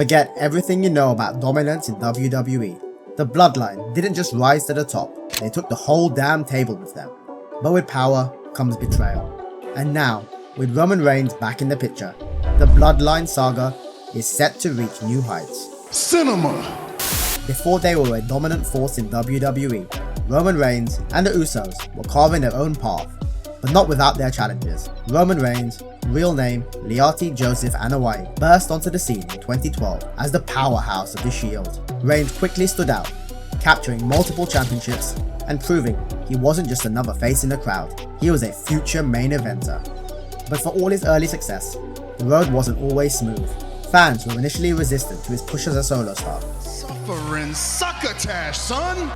Forget everything you know about dominance in WWE. The Bloodline didn't just rise to the top, they took the whole damn table with them. But with power comes betrayal. And now, with Roman Reigns back in the picture, the Bloodline saga is set to reach new heights. Cinema! Before they were a dominant force in WWE, Roman Reigns and the Usos were carving their own path, but not without their challenges. Roman Reigns, real name Leati Joseph Anoa'i, burst onto the scene in 2012 as the powerhouse of the Shield. Reigns quickly stood out, capturing multiple championships and proving he wasn't just another face in the crowd, he was a future main eventer. But for all his early success, the road wasn't always smooth. Fans were initially resistant to his push as a solo star. Suffering Succotash Son!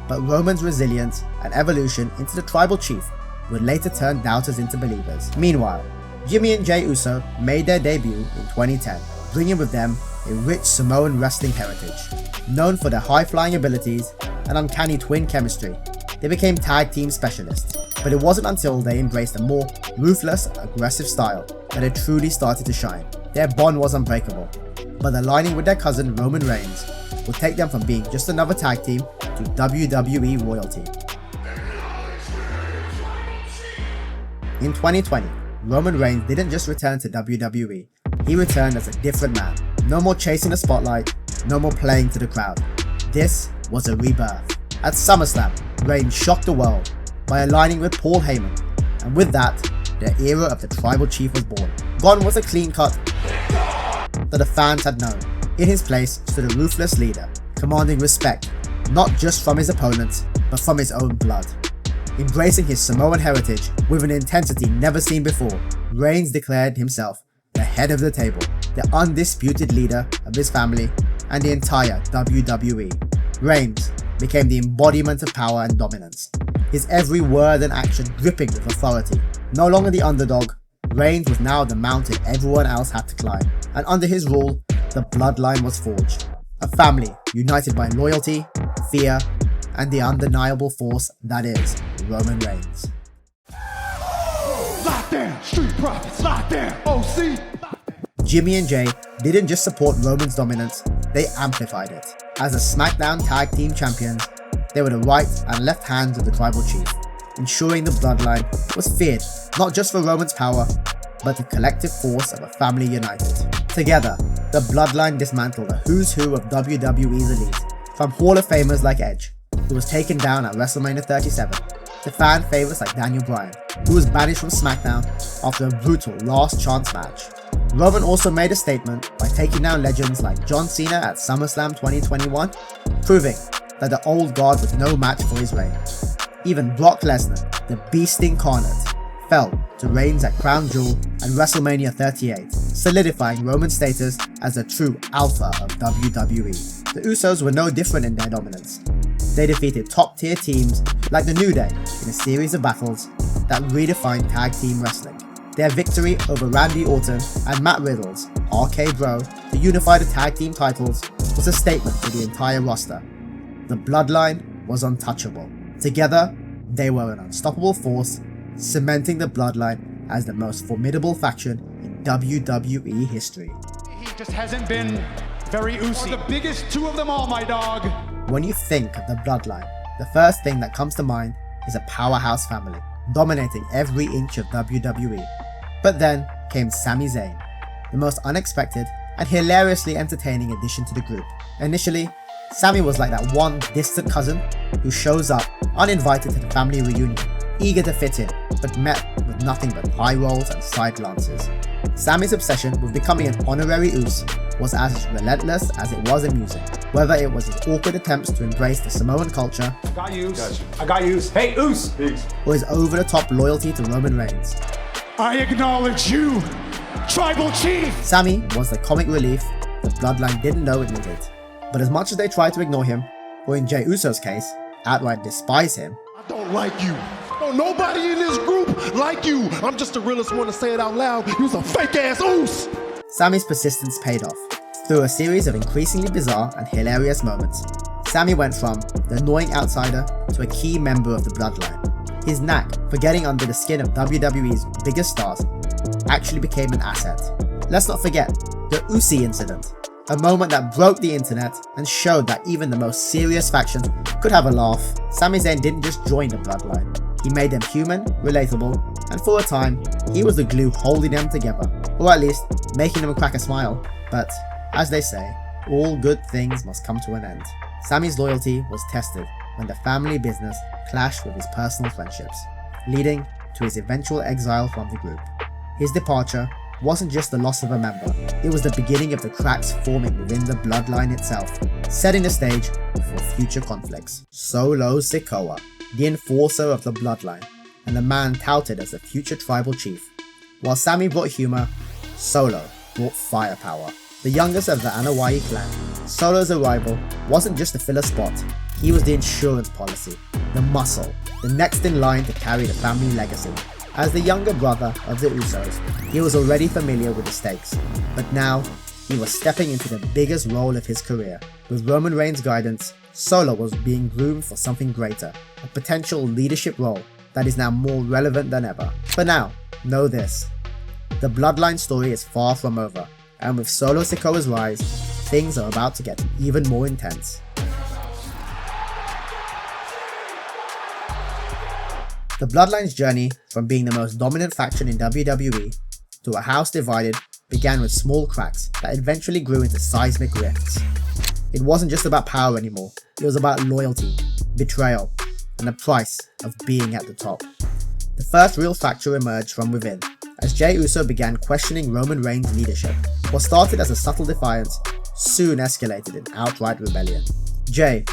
But Roman's resilience and evolution into the tribal chief would later turn doubters into believers. Meanwhile, Jimmy and Jey Uso made their debut in 2010, bringing with them a rich Samoan wrestling heritage. Known for their high-flying abilities and uncanny twin chemistry, they became tag team specialists. But it wasn't until they embraced a more ruthless, aggressive style that it truly started to shine. Their bond was unbreakable, but aligning with their cousin Roman Reigns would take them from being just another tag team to WWE royalty. In 2020, Roman Reigns didn't just return to WWE, he returned as a different man. No more chasing the spotlight, no more playing to the crowd. This was a rebirth. At SummerSlam, Reigns shocked the world by aligning with Paul Heyman, and with that, the era of the tribal chief was born. Gone was a clean cut that the fans had known. In his place stood a ruthless leader, commanding respect, not just from his opponents, but from his own blood. Embracing his Samoan heritage with an intensity never seen before, Reigns declared himself the head of the table, the undisputed leader of his family and the entire WWE. Reigns became the embodiment of power and dominance, his every word and action dripping with authority. No longer the underdog, Reigns was now the mountain everyone else had to climb, and under his rule, the Bloodline was forged. A family united by loyalty, fear, and the undeniable force that is Roman Reigns. Lockdown! Street Profits! Lockdown! OC! Jimmy and Jey didn't just support Roman's dominance, they amplified it. As the SmackDown Tag Team Champions, they were the right and left hands of the tribal chief, ensuring the Bloodline was feared not just for Roman's power, but the collective force of a family united. Together, the Bloodline dismantled the who's who of WWE's elite, from Hall of Famers like Edge, who was taken down at WrestleMania 37, to fan favorites like Daniel Bryan, who was banished from SmackDown after a brutal last chance match. Roman also made a statement by taking down legends like John Cena at SummerSlam 2021, proving that the old guard was no match for his reign. Even Brock Lesnar, the beast incarnate, fell to Reigns at Crown Jewel and WrestleMania 38, solidifying Roman's status as the true alpha of WWE. The Usos were no different in their dominance. They defeated top-tier teams like the New Day in a series of battles that redefined tag team wrestling. Their victory over Randy Orton and Matt Riddle's RK Bro to unify the tag team titles was a statement to the entire roster. The Bloodline was untouchable. Together, they were an unstoppable force, cementing the Bloodline as the most formidable faction in WWE history. He just hasn't been very Ucey. The biggest two of them all, my dog. When you think of the Bloodline, the first thing that comes to mind is a powerhouse family, dominating every inch of WWE. But then came Sami Zayn, the most unexpected and hilariously entertaining addition to the group. Initially, Sami was like that one distant cousin who shows up uninvited to the family reunion, eager to fit in, but met with nothing but eye rolls and side glances. Sami's obsession with becoming an honorary Uce was as relentless as it was amusing, whether it was his awkward attempts to embrace the Samoan culture, I got Uce. I got Uce. Hey, Uce! or his over-the-top loyalty to Roman Reigns. I acknowledge you, Tribal Chief! Sami was the comic relief the Bloodline didn't know it needed. But as much as they tried to ignore him, or in Jey Uso's case, outright despise him, I don't like you. Don't nobody in this group like you. I'm just the realest one to say it out loud. You's a fake ass oos. Sami's persistence paid off. Through a series of increasingly bizarre and hilarious moments, Sami went from the annoying outsider to a key member of the Bloodline. His knack for getting under the skin of WWE's biggest stars actually became an asset. Let's not forget, The Ucey incident, a moment that broke the internet and showed that even the most serious factions could have a laugh. Sami Zayn didn't just join the Bloodline, he made them human, relatable, and for a time, he was the glue holding them together, or at least making them crack a smile. But, as they say, all good things must come to an end. Sami's loyalty was tested when the family business clashed with his personal friendships, leading to his eventual exile from the group. His departure wasn't just the loss of a member, it was the beginning of the cracks forming within the Bloodline itself, setting the stage for future conflicts. Solo Sikoa, the enforcer of the Bloodline, and the man touted as the future tribal chief. While Sami brought humor, Solo brought firepower. The youngest of the Anoa'i clan, Solo's arrival wasn't just to fill a spot, he was the insurance policy, the muscle, the next in line to carry the family legacy. As the younger brother of the Usos, he was already familiar with the stakes, but now he was stepping into the biggest role of his career. With Roman Reigns' guidance, Solo was being groomed for something greater, a potential leadership role that is now more relevant than ever. For now, know this, the Bloodline story is far from over, and with Solo Sikoa's rise, things are about to get even more intense. The Bloodline's journey from being the most dominant faction in WWE to a house divided began with small cracks that eventually grew into seismic rifts. It wasn't just about power anymore, it was about loyalty, betrayal, and the price of being at the top. The first real fracture emerged from within, as Jey Uso began questioning Roman Reigns' leadership. What started as a subtle defiance soon escalated in outright rebellion. Jey,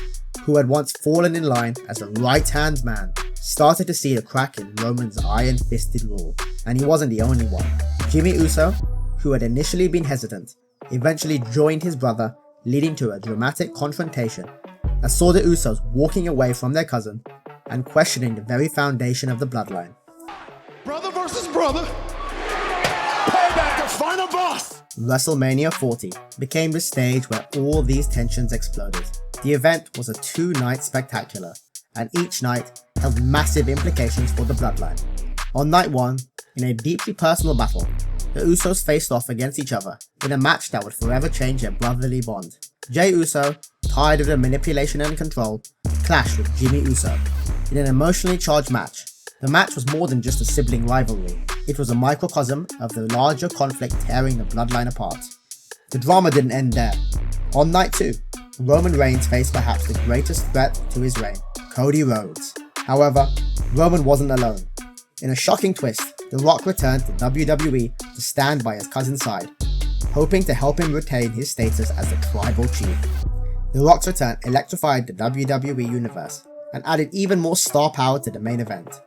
who had once fallen in line as the right-hand man, started to see the crack in Roman's iron-fisted rule, and he wasn't the only one. Jimmy Uso, who had initially been hesitant, eventually joined his brother, leading to a dramatic confrontation that saw the Usos walking away from their cousin and questioning the very foundation of the Bloodline. Brother versus brother. Payback, the final boss. WrestleMania 40 became the stage where all these tensions exploded. The event was a two-night spectacular, and each night held massive implications for the Bloodline. On night one, in a deeply personal battle, the Usos faced off against each other in a match that would forever change their brotherly bond. Jey Uso, tired of the manipulation and control, clashed with Jimmy Uso in an emotionally charged match. The match was more than just a sibling rivalry, it was a microcosm of the larger conflict tearing the Bloodline apart. The drama didn't end there. On night 2, Roman Reigns faced perhaps the greatest threat to his reign, Cody Rhodes. However, Roman wasn't alone. In a shocking twist, The Rock returned to WWE to stand by his cousin's side, hoping to help him retain his status as the tribal chief. The Rock's return electrified the WWE universe and added even more star power to the main event.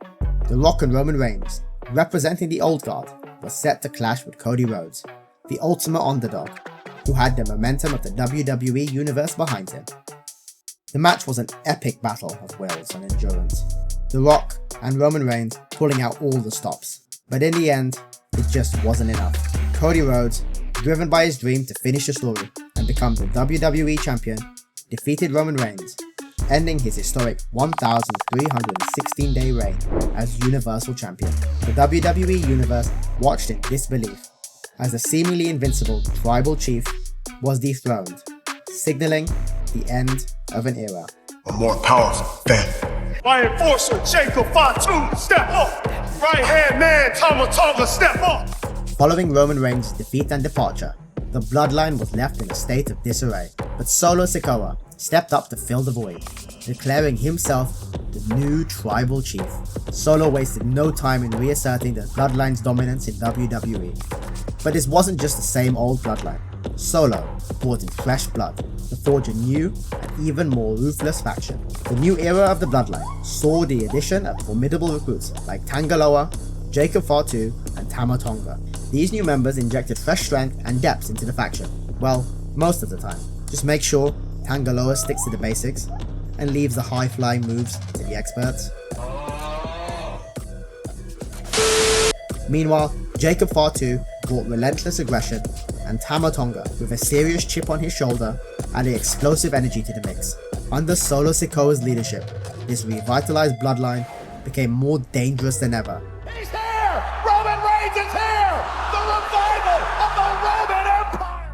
The Rock and Roman Reigns, representing the old guard, was set to clash with Cody Rhodes, the ultimate underdog, who had the momentum of the WWE universe behind him. The match was an epic battle of wills and endurance, The Rock and Roman Reigns pulling out all the stops. But in the end, it just wasn't enough. Cody Rhodes, driven by his dream to finish the story and become the WWE champion, defeated Roman Reigns, ending his historic 1,316-day reign as Universal Champion. The WWE Universe watched in disbelief as the seemingly invincible tribal chief was dethroned, signaling the end of an era. A more powerful family. My enforcer, Jacob Fatu, step up! Right-hand man, Tonga, step up! Following Roman Reigns' defeat and departure, the Bloodline was left in a state of disarray, but Solo Sikoa stepped up to fill the void, declaring himself the new tribal chief. Solo wasted no time in reasserting the Bloodline's dominance in WWE. But this wasn't just the same old Bloodline. Solo brought in fresh blood to forge a new and even more ruthless faction. The new era of the Bloodline saw the addition of formidable recruits like Tangaloa, Jacob Fatu, and Tama Tonga. These new members injected fresh strength and depth into the faction. Well, most of the time. Just make sure Tangaloa sticks to the basics and leaves the high-flying moves to the experts. Meanwhile, Jacob Fatu brought relentless aggression, and Tama Tonga, with a serious chip on his shoulder, added explosive energy to the mix. Under Solo Sikoa's leadership, this revitalized Bloodline became more dangerous than ever. He's here! Roman Reigns is here! The revival of the Roman Empire!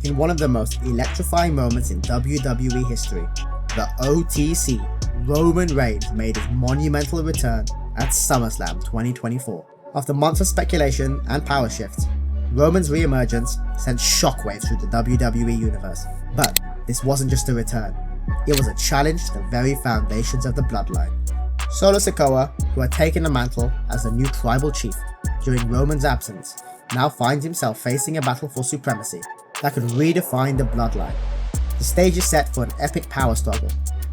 In one of the most electrifying moments in WWE history, the OTC, Roman Reigns made his monumental return at SummerSlam 2024. After months of speculation and power shifts, Roman's re-emergence sent shockwaves through the WWE universe. But this wasn't just a return, it was a challenge to the very foundations of the Bloodline. Solo Sikoa, who had taken the mantle as the new tribal chief during Roman's absence, now finds himself facing a battle for supremacy that could redefine the Bloodline. The stage is set for an epic power struggle,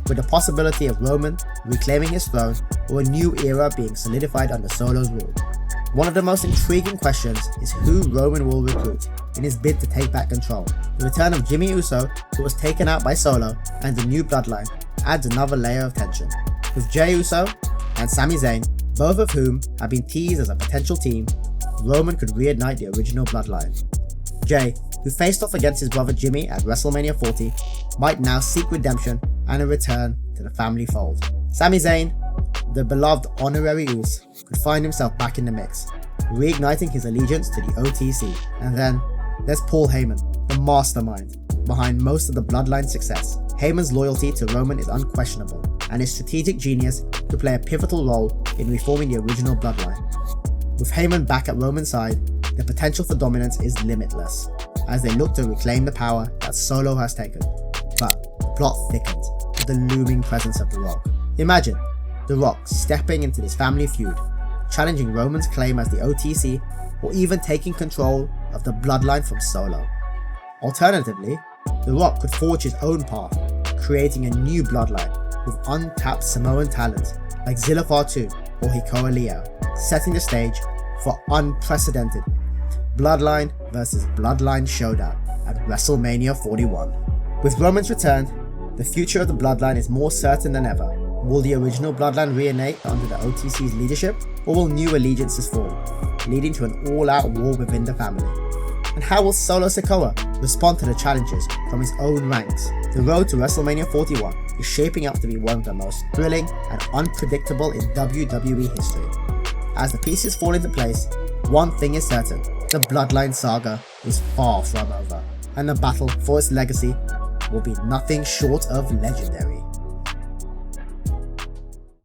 with the possibility of Roman reclaiming his throne or a new era being solidified under Solo's rule. One of the most intriguing questions is who Roman will recruit in his bid to take back control. The return of Jimmy Uso, who was taken out by Solo, and the new Bloodline adds another layer of tension, with Jey Uso and Sami Zayn, both of whom have been teased as a potential team. Roman could reignite the original Bloodline. Jey, who faced off against his brother Jimmy at WrestleMania 40, might now seek redemption and a return to the family fold. Sami Zayn, the beloved Honorary Uce, could find himself back in the mix, reigniting his allegiance to the OTC. And then there's Paul Heyman, the mastermind behind most of the Bloodline success. Heyman's loyalty to Roman is unquestionable, and his strategic genius could play a pivotal role in reforming the original Bloodline. With Heyman back at Roman's side, the potential for dominance is limitless, as they look to reclaim the power that Solo has taken. But the plot thickens with the looming presence of The Rock. Imagine The Rock stepping into this family feud, challenging Roman's claim as the OTC, or even taking control of the Bloodline from Solo. Alternatively, The Rock could forge his own path, creating a new Bloodline with untapped Samoan talent like Zillafar 2 or Hikaru Leo, setting the stage for unprecedented Bloodline versus Bloodline showdown at WrestleMania 41. With Roman's return, the future of the Bloodline is more certain than ever. Will the original Bloodline reignite under the OTC's leadership, or will new allegiances form, leading to an all-out war within the family? And how will Solo Sikoa respond to the challenges from his own ranks? The road to WrestleMania 41 is shaping up to be one of the most thrilling and unpredictable in WWE history. As the pieces fall into place, one thing is certain: the Bloodline saga is far from over, and the battle for its legacy will be nothing short of legendary.